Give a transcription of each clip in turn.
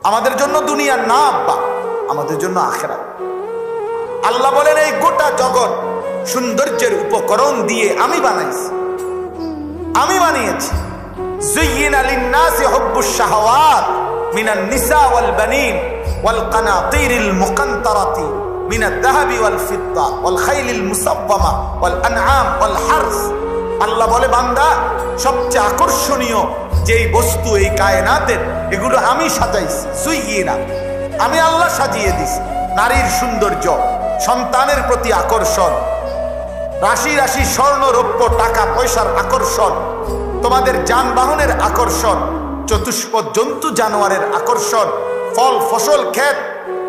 আমাদের জন্য দুনিয়া না আব্বা, আমাদের জন্য আখিরাত। আল্লাহ বলেন এই গোটা জগৎ সৌন্দর্যের উপকরণ দিয়ে আমি বানাইছি, আমি বানিয়েছি। যুয়্যিনা লিন-নাসি হুব্বুশ শাহাওয়াত মিনান নিসা ওয়াল বানিন ওয়াল কানাতিরিল মুকান্তারাতি মিনাদ যাহাবি ওয়াল ফিদ্দা ওয়াল খাইলিল মুসাওয়ামা ওয়াল আনআম ওয়াল হারস। আল্লাহ বলে বান্দা সবচেয়ে আকর্ষণীয় যেই বস্তু এই কায়নাতের, এগুলো আমি সাজাইছি। যুয়্যিনা, আমি আল্লাহ সাজিয়ে দিছি। নারীর সৌন্দর্য, সন্তানের প্রতি আকর্ষণ, রাশি রাশি স্বর্ণ রৌপ্য টাকা পয়সার আকর্ষণ, তোমাদের যানবাহনের আকর্ষণ, চতুষ্পদ জন্তু জানোয়ারের আকর্ষণ, ফল ফসল ক্ষেত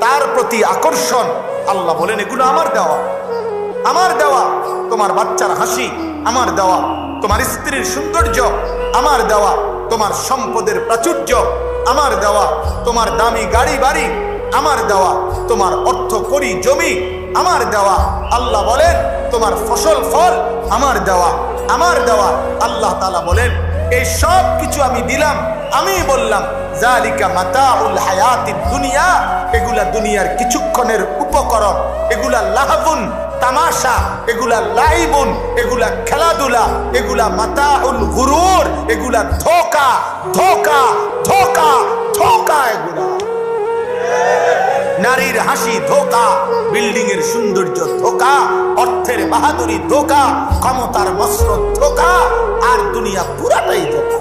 তার প্রতি আকর্ষণ। আল্লাহ বলেন এগুলো আমার দেওয়া, আমার দেওয়া। তোমার বাচ্চার হাসি আমার দেওয়া, তোমার স্ত্রীর সৌন্দর্য আমার দেওয়া, তোমার সম্পদের প্রাচুর্য আমার দেওয়া, তোমার দামি গাড়ি বাড়ি আমার দেওয়া, তোমার অর্থ করি জমি আমার দেওয়া। আল্লাহ বলেন তোমার ফসল ফল আমার দেওয়া, আমার দেওয়া। আল্লাহ তাআলা বলেন এই সব কিছু আমি দিলাম, আমি বললাম যালিকা মাতাউল হায়াতিদ দুনিয়া, এগুলা দুনিয়ার কিছুক্ষণের উপকরণ, এগুলা লাহাবুন তামাশা, এগুলা লাইবুন, এগুলা খেলাধুলা, এগুলা মাতাউল গুরুর, এগুলা ধোঁকা ধোঁকা ধোঁকা ধোঁকা। এগুলা নারীর হাসি ধোঁকা, বিল্ডিং এর সৌন্দর্য ধোঁকা, অর্থের বাহাদুরি ধোঁকা, ক্ষমতার মসনদ ধোঁকা, আর দুনিয়া পুরাটাই ধোঁকা।